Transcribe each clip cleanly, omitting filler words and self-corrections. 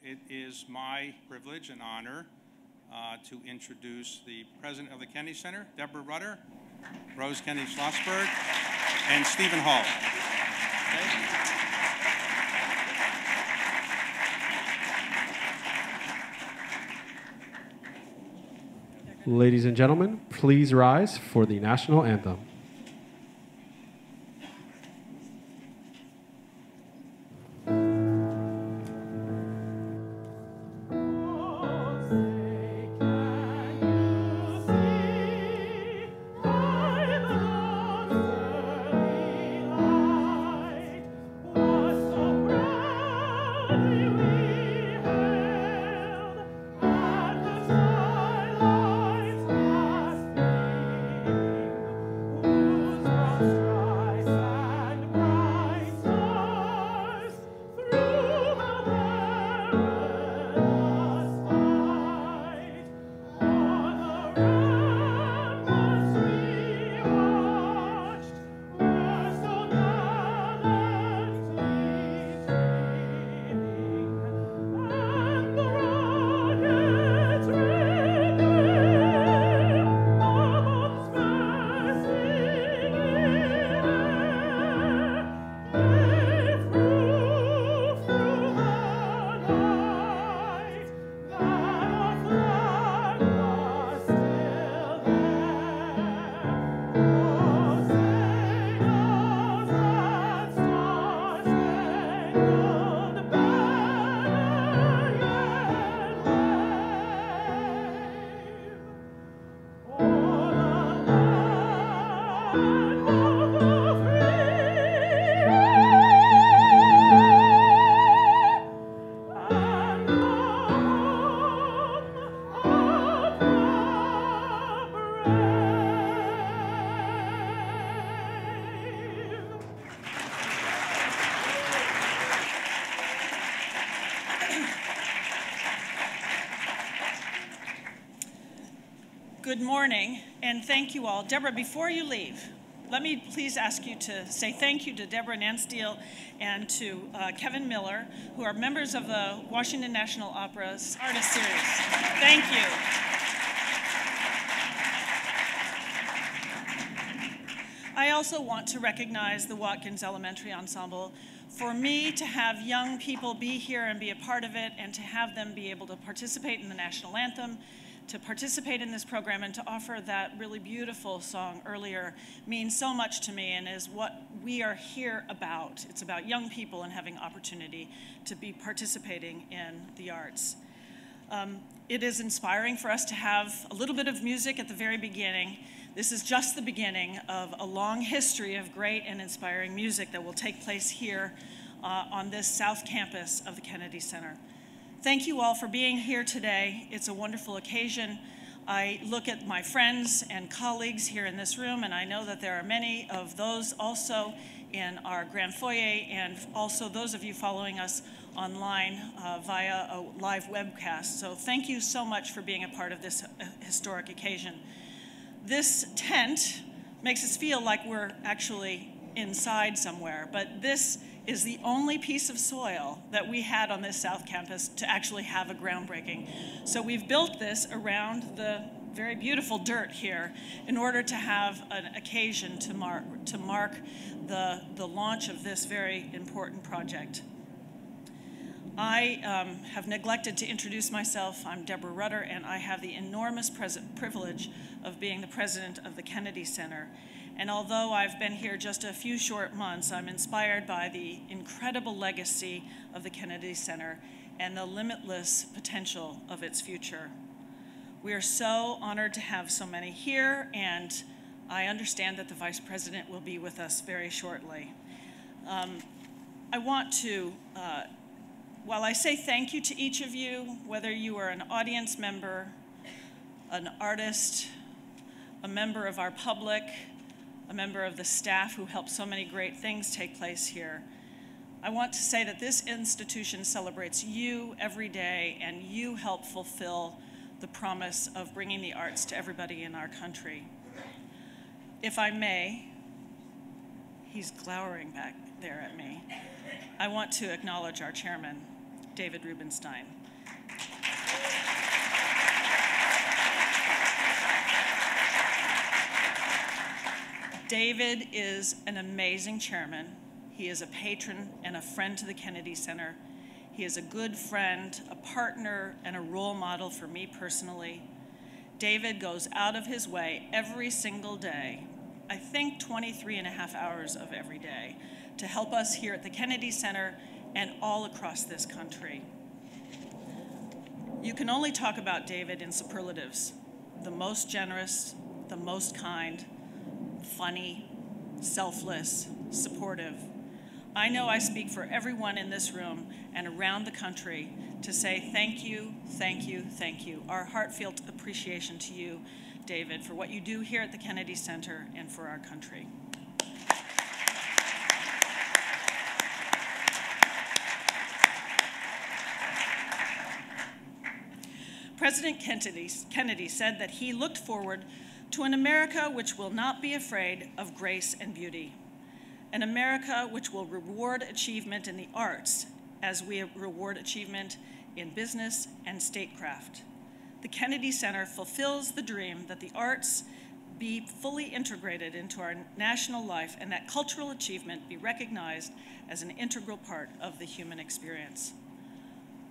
It is my privilege and honor to introduce the president of the Kennedy Center, Deborah Rutter, Rose Kennedy Schlossberg, and Stephen Holl. Okay. Ladies and gentlemen, please rise for the national anthem. Good morning, and thank you all. Deborah, before you leave, let me please ask you to say thank you to Deborah Nansteele and to Kevin Miller, who are members of the Washington National Opera's Artist Series. Thank you. I also want to recognize the Watkins Elementary Ensemble. For me to have young people be here and be a part of it, and to have them be able to participate in the national anthem, to participate in this program, and to offer that really beautiful song earlier means so much to me and is what we are here about. It's about young people and having opportunity to be participating in the arts. It is inspiring for us to have a little bit of music at the very beginning. This is just the beginning of a long history of great and inspiring music that will take place here on this South Campus of the Kennedy Center. Thank you all for being here today. It's a wonderful occasion. I look at my friends and colleagues here in this room, and I know that there are many of those also in our grand foyer, and also those of you following us online via a live webcast. So thank you so much for being a part of this historic occasion. This tent makes us feel like we're actually inside somewhere, but this is the only piece of soil that we had on this South Campus to actually have a groundbreaking. So we've built this around the very beautiful dirt here in order to have an occasion to mark the launch of this very important project. I have neglected to introduce myself. I'm Deborah Rutter, and I have the enormous privilege of being the president of the Kennedy Center. And although I've been here just a few short months, I'm inspired by the incredible legacy of the Kennedy Center and the limitless potential of its future. We are so honored to have so many here, and I understand that the Vice President will be with us very shortly. I want to, while I say thank you to each of you, whether you are an audience member, an artist, a member of our public, a member of the staff who helped so many great things take place here, I want to say that this institution celebrates you every day, and you help fulfill the promise of bringing the arts to everybody in our country. If I may, he's glowering back there at me, I want to acknowledge our chairman. David Rubenstein. David is an amazing chairman. He is a patron and a friend to the Kennedy Center. He is a good friend, a partner, and a role model for me personally. David goes out of his way every single day, I think 23.5 hours of every day, to help us here at the Kennedy Center and all across this country. You can only talk about David in superlatives: the most generous, the most kind, funny, selfless, supportive. I know I speak for everyone in this room and around the country to say thank you, thank you, thank you. Our heartfelt appreciation to you, David, for what you do here at the Kennedy Center and for our country. President Kennedy said that he looked forward to an America which will not be afraid of grace and beauty, an America which will reward achievement in the arts as we reward achievement in business and statecraft. The Kennedy Center fulfills the dream that the arts be fully integrated into our national life and that cultural achievement be recognized as an integral part of the human experience.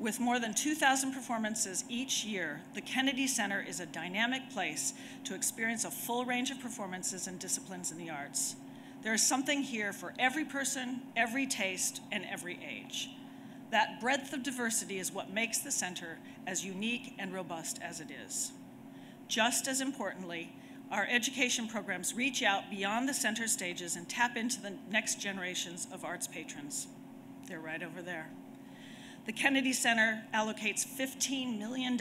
With more than 2,000 performances each year, the Kennedy Center is a dynamic place to experience a full range of performances and disciplines in the arts. There is something here for every person, every taste, and every age. That breadth of diversity is what makes the center as unique and robust as it is. Just as importantly, our education programs reach out beyond the center stages and tap into the next generations of arts patrons. They're right over there. The Kennedy Center allocates $15 million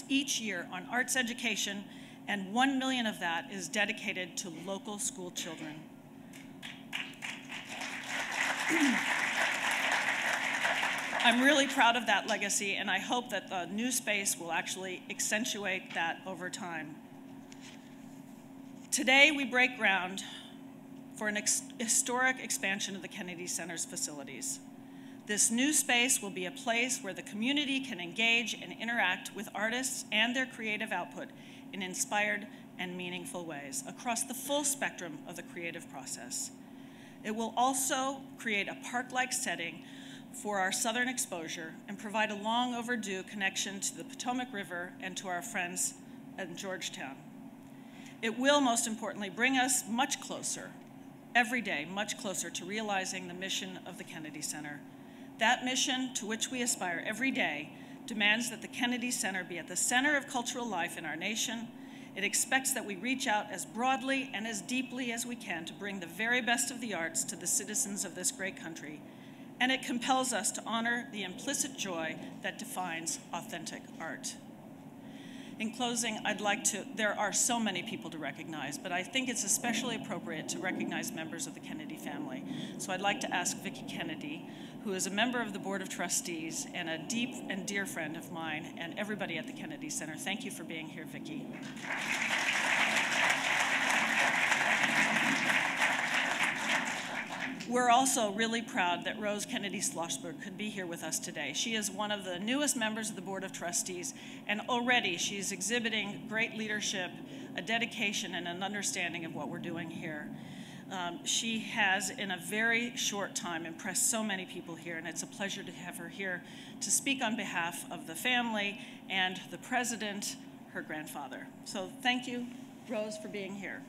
each year on arts education, and $1 million of that is dedicated to local school children. I'm really proud of that legacy, and I hope that the new space will actually accentuate that over time. Today, we break ground for an historic expansion of the Kennedy Center's facilities. This new space will be a place where the community can engage and interact with artists and their creative output in inspired and meaningful ways across the full spectrum of the creative process. It will also create a park-like setting for our southern exposure and provide a long overdue connection to the Potomac River and to our friends in Georgetown. It will, most importantly, bring us much closer, every day, much closer to realizing the mission of the Kennedy Center. That mission, to which we aspire every day, demands that the Kennedy Center be at the center of cultural life in our nation. It expects that we reach out as broadly and as deeply as we can to bring the very best of the arts to the citizens of this great country. And it compels us to honor the implicit joy that defines authentic art. In closing, there are so many people to recognize, but I think it's especially appropriate to recognize members of the Kennedy family. So I'd like to ask Vicki Kennedy, who is a member of the Board of Trustees and a deep and dear friend of mine and everybody at the Kennedy Center. Thank you for being here, Vicki. We're also really proud that Rose Kennedy Schlossberg could be here with us today. She is one of the newest members of the Board of Trustees, and already she's exhibiting great leadership, a dedication, and an understanding of what we're doing here. She has, in a very short time, impressed so many people here, and it's a pleasure to have her here to speak on behalf of the family and the president, her grandfather. So thank you, Rose, for being here.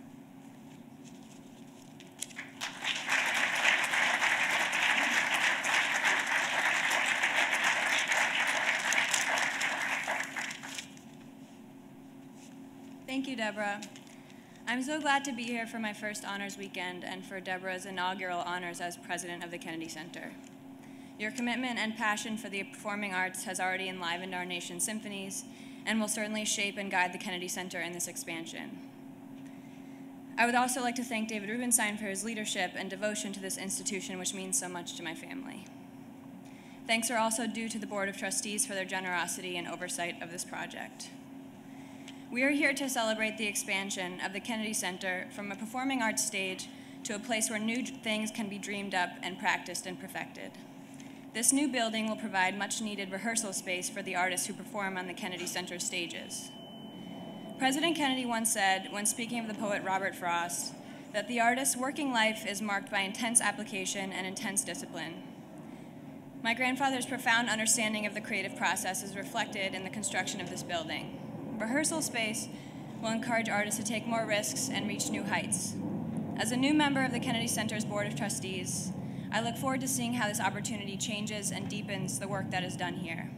Thank you, Deborah. I'm so glad to be here for my first honors weekend and for Deborah's inaugural honors as president of the Kennedy Center. Your commitment and passion for the performing arts has already enlivened our nation's symphonies and will certainly shape and guide the Kennedy Center in this expansion. I would also like to thank David Rubenstein for his leadership and devotion to this institution, which means so much to my family. Thanks are also due to the Board of Trustees for their generosity and oversight of this project. We are here to celebrate the expansion of the Kennedy Center from a performing arts stage to a place where new things can be dreamed up and practiced and perfected. This new building will provide much-needed rehearsal space for the artists who perform on the Kennedy Center stages. President Kennedy once said, when speaking of the poet Robert Frost, that the artist's working life is marked by intense application and intense discipline. My grandfather's profound understanding of the creative process is reflected in the construction of this building. Rehearsal space will encourage artists to take more risks and reach new heights. As a new member of the Kennedy Center's Board of Trustees, I look forward to seeing how this opportunity changes and deepens the work that is done here.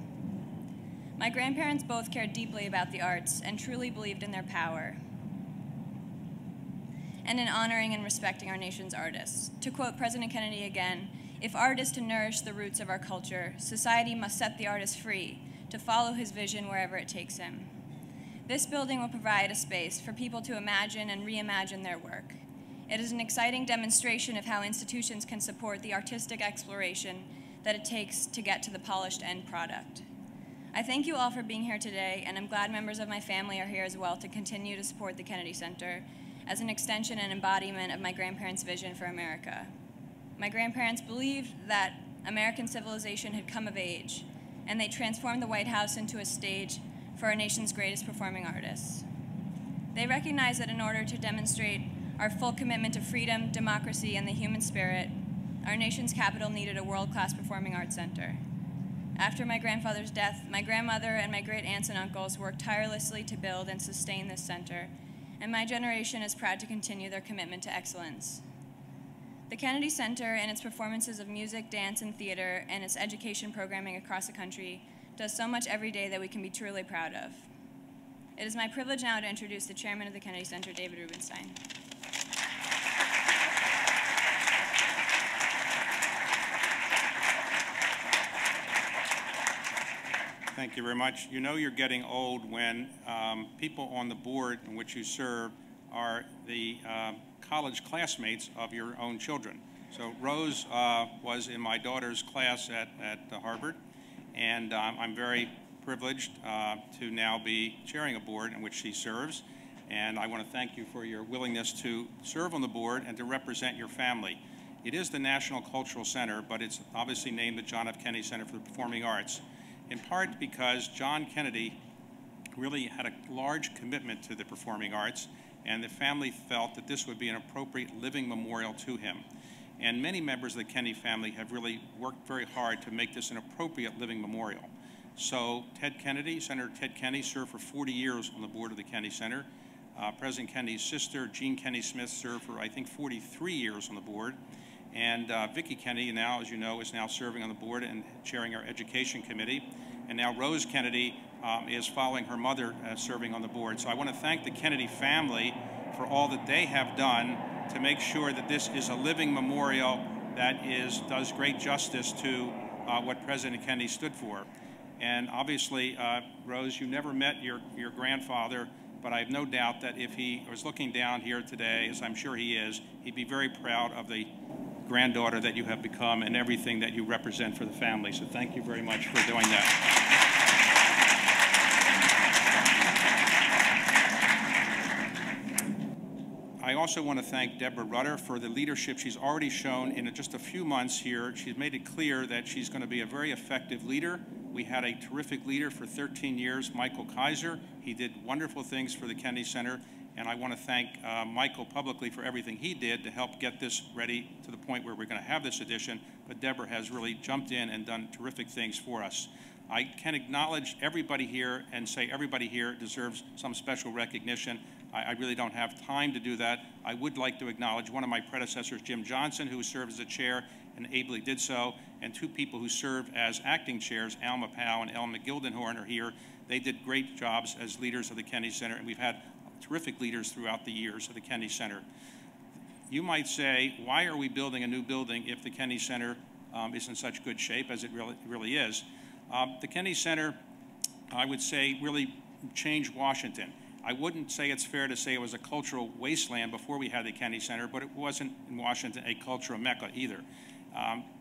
My grandparents both cared deeply about the arts and truly believed in their power and in honoring and respecting our nation's artists. To quote President Kennedy again, "If art is to nourish the roots of our culture, society must set the artist free to follow his vision wherever it takes him." This building will provide a space for people to imagine and reimagine their work. It is an exciting demonstration of how institutions can support the artistic exploration that it takes to get to the polished end product. I thank you all for being here today, and I'm glad members of my family are here as well to continue to support the Kennedy Center as an extension and embodiment of my grandparents' vision for America. My grandparents believed that American civilization had come of age, and they transformed the White House into a stage for our nation's greatest performing artists. They recognized that in order to demonstrate our full commitment to freedom, democracy, and the human spirit, our nation's capital needed a world-class performing arts center. After my grandfather's death, my grandmother and my great aunts and uncles worked tirelessly to build and sustain this center, and my generation is proud to continue their commitment to excellence. The Kennedy Center and its performances of music, dance, and theater, and its education programming across the country does so much every day that we can be truly proud of. It is my privilege now to introduce the chairman of the Kennedy Center, David Rubenstein. Thank you very much. You know you're getting old when people on the board in which you serve are the college classmates of your own children. So Rose was in my daughter's class at Harvard, and I'm very privileged to now be chairing a board in which she serves. And I want to thank you for your willingness to serve on the board and to represent your family. It is the National Cultural Center, but it's obviously named the John F. Kennedy Center for the Performing Arts, in part because John Kennedy really had a large commitment to the performing arts, and the family felt that this would be an appropriate living memorial to him. And many members of the Kennedy family have really worked very hard to make this an appropriate living memorial. So Ted Kennedy, Senator Ted Kennedy, served for 40 years on the board of the Kennedy Center. President Kennedy's sister, Jean Kennedy Smith, served for, I think, 43 years on the board. And Vicki Kennedy now, as you know, is now serving on the board and chairing our education committee. And now Rose Kennedy is following her mother serving on the board. So I want to thank the Kennedy family for all that they have done to make sure that this is a living memorial that does great justice to what President Kennedy stood for. And obviously, Rose, you never met your grandfather, but I have no doubt that if he was looking down here today, as I'm sure he is, he'd be very proud of the granddaughter that you have become and everything that you represent for the family. So thank you very much for doing that. I also want to thank Deborah Rutter for the leadership she's already shown in just a few months here. She's made it clear that she's going to be a very effective leader. We had a terrific leader for 13 years, Michael Kaiser. He did wonderful things for the Kennedy Center. And I want to thank Michael publicly for everything he did to help get this ready to the point where we're going to have this edition. But Deborah has really jumped in and done terrific things for us. I can acknowledge everybody here and say everybody here deserves some special recognition. I really don't have time to do that. I would like to acknowledge one of my predecessors, Jim Johnson, who served as a chair and ably did so, and two people who served as acting chairs, Alma Powell and Elma Gildenhorn, are here. They did great jobs as leaders of the Kennedy Center, and we've had terrific leaders throughout the years of the Kennedy Center. You might say, why are we building a new building if the Kennedy Center is in such good shape as it really is? The Kennedy Center, I would say, really changed Washington. I wouldn't say it's fair to say it was a cultural wasteland before we had the Kennedy Center, but it wasn't in Washington a cultural mecca either.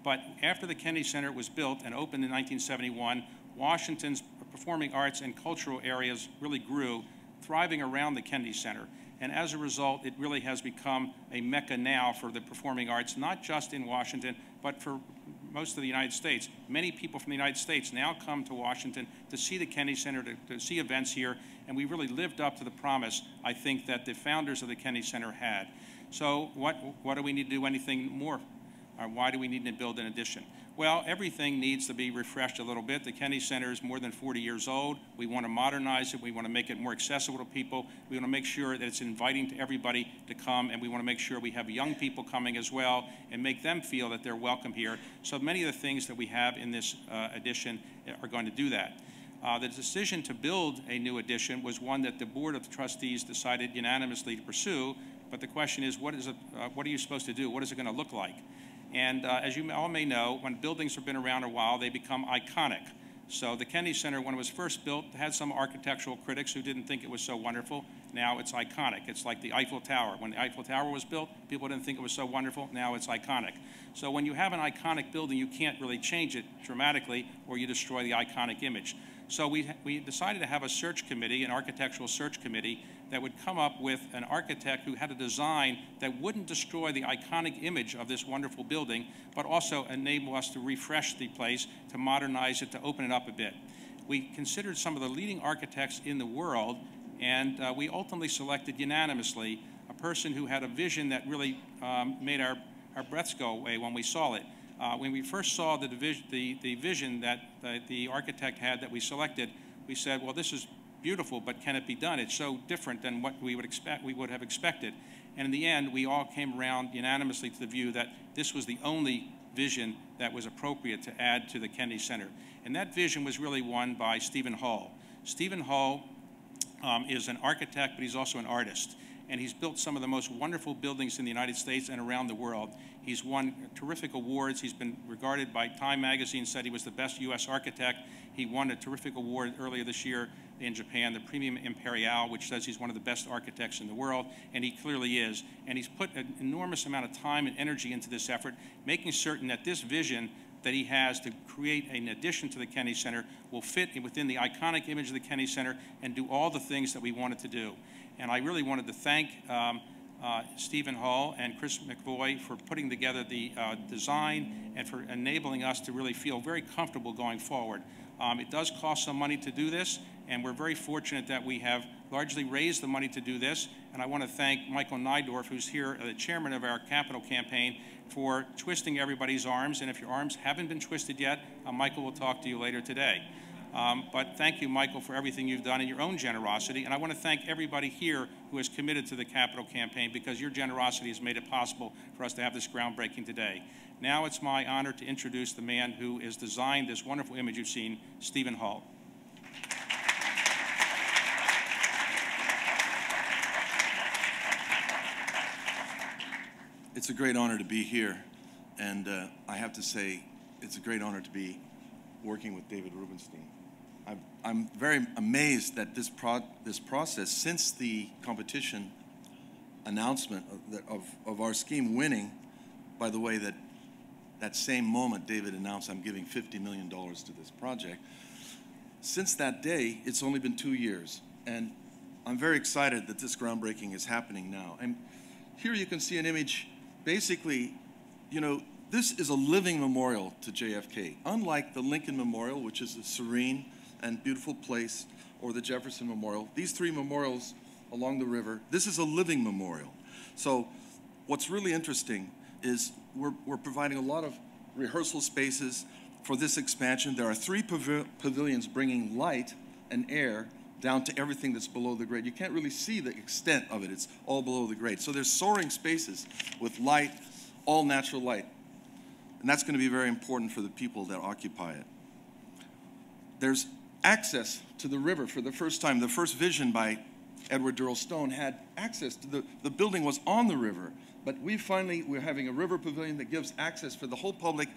But after the Kennedy Center was built and opened in 1971, Washington's performing arts and cultural areas really grew, thriving around the Kennedy Center. And as a result, it really has become a mecca now for the performing arts, not just in Washington, but for most of the United States. Many people from the United States now come to Washington to see the Kennedy Center, to see events here, and we really lived up to the promise, I think, that the founders of the Kennedy Center had. So what do we need to do anything more? Or why do we need to build an addition? Well, everything needs to be refreshed a little bit. The Kennedy Center is more than 40 years old. We want to modernize it. We want to make it more accessible to people. We want to make sure that it's inviting to everybody to come, and we want to make sure we have young people coming as well and make them feel that they're welcome here. So many of the things that we have in this addition are going to do that. The decision to build a new addition was one that the Board of Trustees decided unanimously to pursue, but the question is, what are you supposed to do? What is it going to look like? And as you all may know, when buildings have been around a while, they become iconic. So the Kennedy Center, when it was first built, had some architectural critics who didn't think it was so wonderful. Now it's iconic. It's like the Eiffel Tower. When the Eiffel Tower was built, people didn't think it was so wonderful. Now it's iconic. So when you have an iconic building, you can't really change it dramatically, or you destroy the iconic image. So we decided to have a search committee, an architectural search committee, that would come up with an architect who had a design that wouldn't destroy the iconic image of this wonderful building, but also enable us to refresh the place, to modernize it, to open it up a bit. We considered some of the leading architects in the world, and we ultimately selected unanimously a person who had a vision that really made our breaths go away when we saw it. When we first saw the vision that the architect had that we selected, we said, well, this is beautiful, but can it be done? It's so different than what we would have expected. And in the end, we all came around unanimously to the view that this was the only vision that was appropriate to add to the Kennedy Center. And that vision was really won by Stephen Holl. Stephen Holl is an architect, but he's also an artist. And he's built some of the most wonderful buildings in the United States and around the world. He's won terrific awards. He's been regarded by Time magazine, said he was the best U.S. architect. He won a terrific award earlier this year in Japan, the Premium Imperial, which says he's one of the best architects in the world, and he clearly is. And he's put an enormous amount of time and energy into this effort, making certain that this vision that he has to create an addition to the Kennedy Center will fit within the iconic image of the Kennedy Center and do all the things that we wanted to do. And I really wanted to thank Stephen Holl and Chris McVoy for putting together the design and for enabling us to really feel very comfortable going forward. It does cost some money to do this, and we're very fortunate that we have largely raised the money to do this. And I want to thank Michael Nydorf, who's here, the chairman of our capital campaign, for twisting everybody's arms. And if your arms haven't been twisted yet, Michael will talk to you later today. But thank you, Michael, for everything you've done and your own generosity. And I want to thank everybody here who is committed to the capital campaign, because your generosity has made it possible for us to have this groundbreaking today. Now it's my honor to introduce the man who has designed this wonderful image you've seen, Stephen Holl. It's a great honor to be here, and I have to say it's a great honor to be working with David Rubenstein. I'm very amazed that this process, since the competition announcement of our scheme winning, by the way, that same moment David announced I'm giving $50 million to this project, since that day, it's only been 2 years. And I'm very excited that this groundbreaking is happening now. And here you can see an image. Basically, you know, this is a living memorial to JFK. Unlike the Lincoln Memorial, which is a serene and beautiful place, or the Jefferson Memorial, these three memorials along the river, this is a living memorial. So what's really interesting is we're providing a lot of rehearsal spaces for this expansion. There are 3 pavilions bringing light and air down to everything that's below the grade. You can't really see the extent of it. It's all below the grade. So there's soaring spaces with light, all natural light. And that's going to be very important for the people that occupy it. There's access to the river for the first time. The first vision by Edward Durrell Stone had access to the building was on the river. But we're having a river pavilion that gives access for the whole public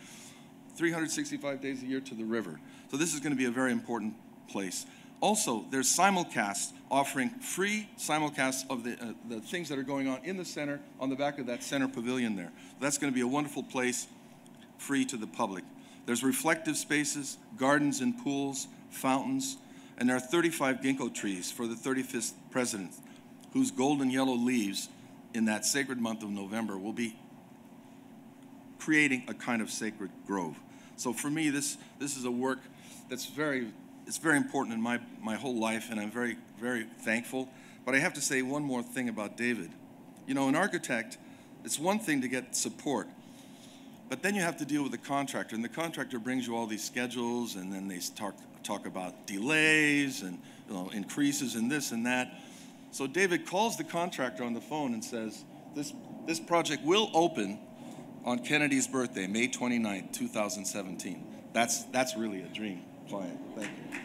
365 days a year to the river. So this is going to be a very important place. Also, there's simulcasts, offering free simulcasts of the things that are going on in the center, on the back of that center pavilion there. That's going to be a wonderful place, free to the public. There's reflective spaces, gardens and pools, fountains, and there are 35 ginkgo trees for the 35th president, whose golden yellow leaves in that sacred month of November will be creating a kind of sacred grove. So for me, this is a work that's very important in my whole life, and I'm very, very thankful. But I have to say one more thing about David. You know, an architect, it's one thing to get support, but then you have to deal with the contractor, and the contractor brings you all these schedules, and then they talk about delays and, you know, increases and this and that. So David calls the contractor on the phone and says, this project will open on Kennedy's birthday, May 29th, 2017. That's really a dream client. Thank you.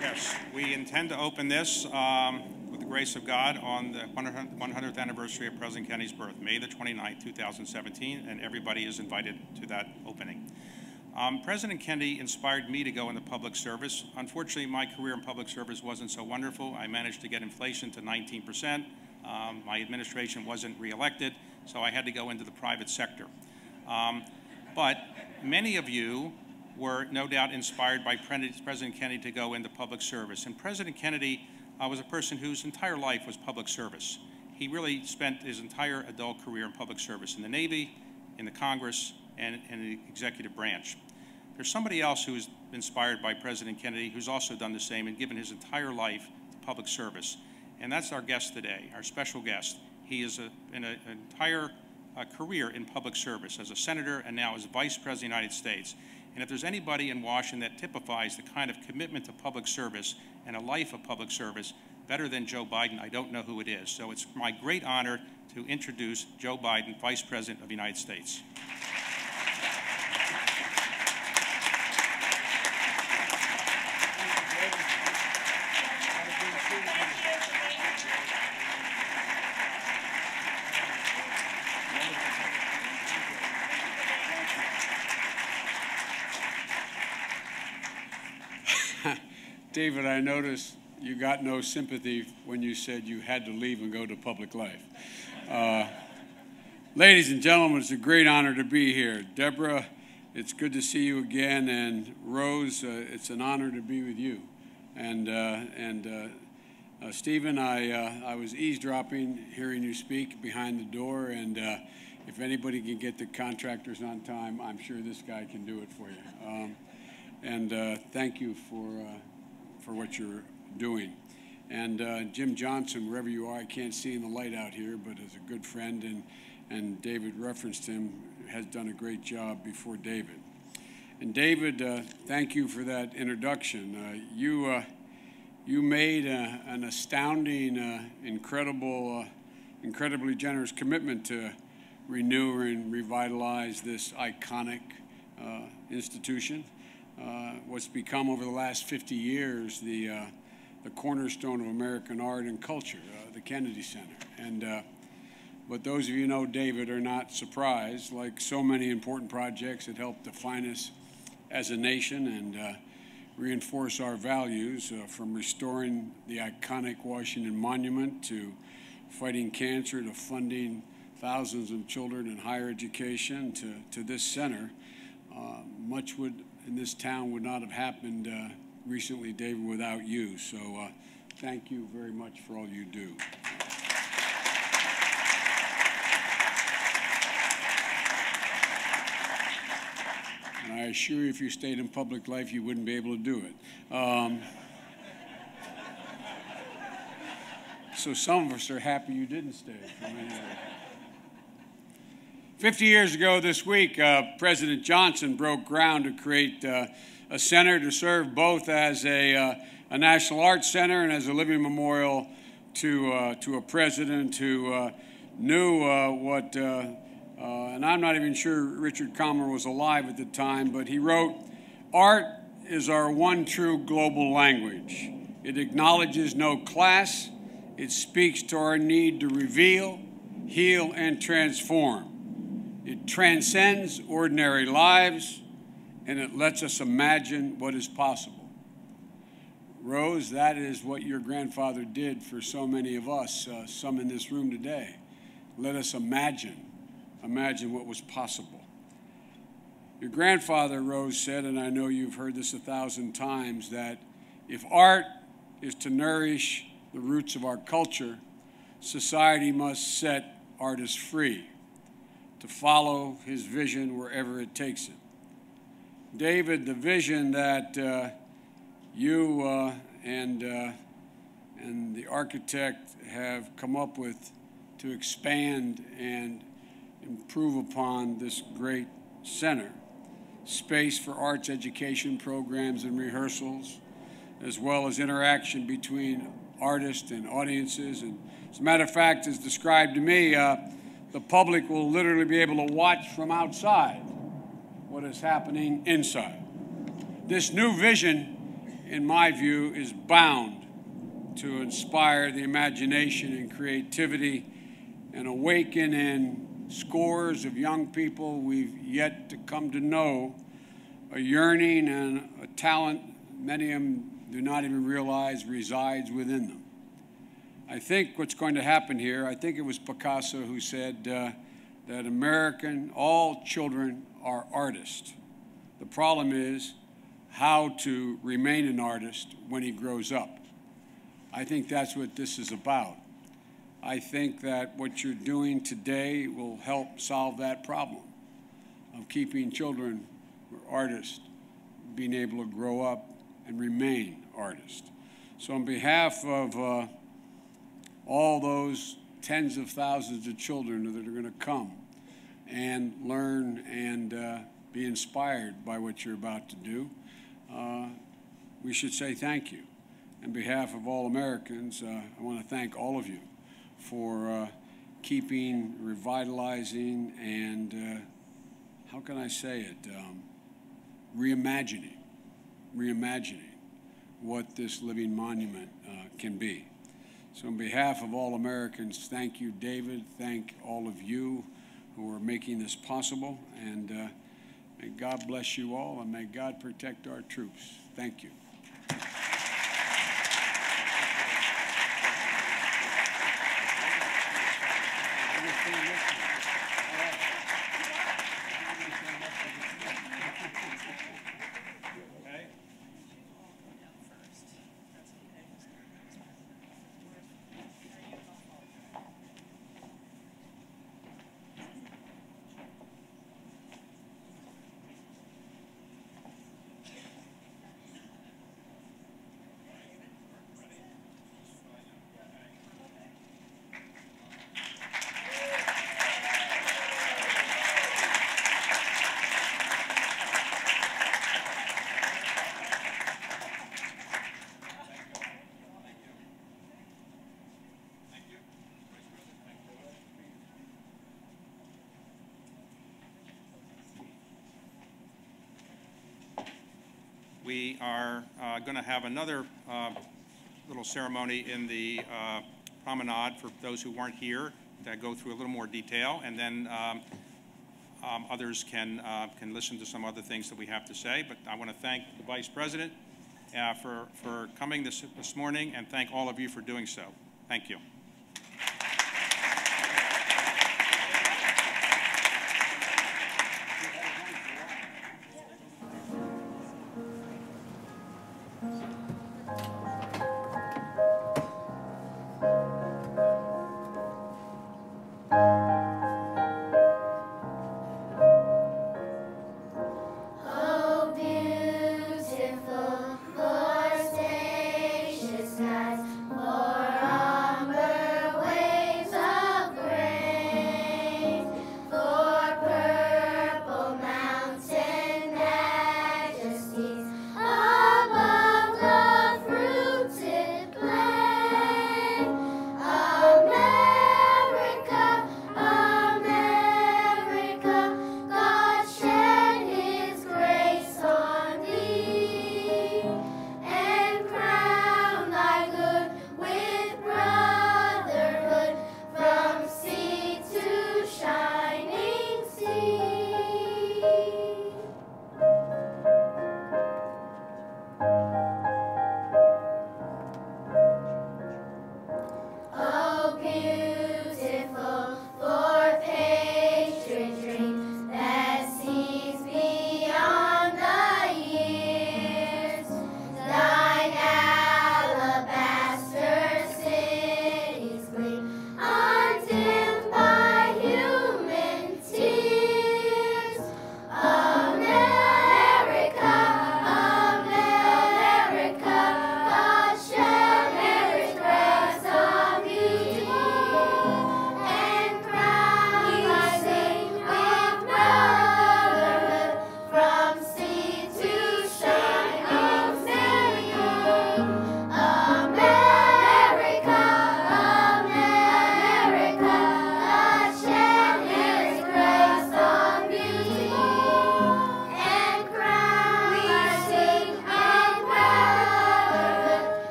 Yes, we intend to open this with the grace of God on the 100th anniversary of President Kennedy's birth, May the 29th, 2017, and everybody is invited to that opening. President Kennedy inspired me to go into public service. Unfortunately, my career in public service wasn't so wonderful. I managed to get inflation to 19%. My administration wasn't reelected, so I had to go into the private sector. But many of you were no doubt inspired by President Kennedy to go into public service. And President Kennedy was a person whose entire life was public service. He really spent his entire adult career in public service, in the Navy, in the Congress, and in the executive branch. There's somebody else who is inspired by President Kennedy who's also done the same and given his entire life to public service. And that's our guest today, our special guest. He is in an entire career in public service as a senator and now as Vice President of the United States. And if there's anybody in Washington that typifies the kind of commitment to public service and a life of public service better than Joe Biden, I don't know who it is. So it's my great honor to introduce Joe Biden, Vice President of the United States. David, I noticed you got no sympathy when you said you had to leave and go to public life. Ladies and gentlemen, it's a great honor to be here. Deborah, it's good to see you again, and Rose, it's an honor to be with you. And Stephen, I was eavesdropping, hearing you speak behind the door, and if anybody can get the contractors on time, I'm sure this guy can do it for you. Thank you for what you're doing. And Jim Johnson, wherever you are, I can't see in the light out here, but as a good friend, and David referenced him, has done a great job before David. And David, thank you for that introduction. You made an astounding, incredibly generous commitment to renew and revitalize this iconic institution. What's become over the last 50 years the cornerstone of American art and culture, the Kennedy Center. But those of you who know David are not surprised. Like so many important projects, it helped define us as a nation and reinforce our values, from restoring the iconic Washington Monument to fighting cancer to funding thousands of children in higher education to this center. Much in this town would not have happened recently, David, without you. So thank you very much for all you do. And I assure you, if you stayed in public life, you wouldn't be able to do it. So some of us are happy you didn't stay. 50 years ago this week, President Johnson broke ground to create a center to serve both as a National Arts Center and as a living memorial to a president who knew what, and I'm not even sure Richard Comler was alive at the time, but he wrote, "Art is our one true global language. It acknowledges no class. It speaks to our need to reveal, heal, and transform. It transcends ordinary lives, and it lets us imagine what is possible." Rose, that is what your grandfather did for so many of us, some in this room today. Let us imagine what was possible. Your grandfather, Rose, said, and I know you've heard this 1,000 times, that if art is to nourish the roots of our culture, society must set artist free to follow his vision wherever it takes him. David, the vision that you and the architect have come up with to expand and improve upon this great center, space for arts education programs and rehearsals, as well as interaction between artists and audiences. And as a matter of fact, as described to me, the public will literally be able to watch from outside what is happening inside. This new vision, in my view, is bound to inspire the imagination and creativity and awaken in scores of young people we've yet to come to know a yearning and a talent many of them do not even realize resides within them. I think what's going to happen here, I think it was Picasso who said that all children are artists. The problem is how to remain an artist when he grows up. I think that's what this is about. I think that what you're doing today will help solve that problem of keeping children who are artists being able to grow up and remain artists. So on behalf of all those tens of thousands of children that are going to come and learn and be inspired by what you're about to do, we should say thank you. On behalf of all Americans, I want to thank all of you for keeping, revitalizing, and how can I say it, reimagining what this living monument can be. So on behalf of all Americans, thank you, David. Thank all of you who are making this possible. And may God bless you all, and may God protect our troops. Thank you. We are going to have another little ceremony in the promenade for those who weren't here that go through a little more detail, and then others can listen to some other things that we have to say. But I want to thank the Vice President for coming this morning, and thank all of you for doing so. Thank you.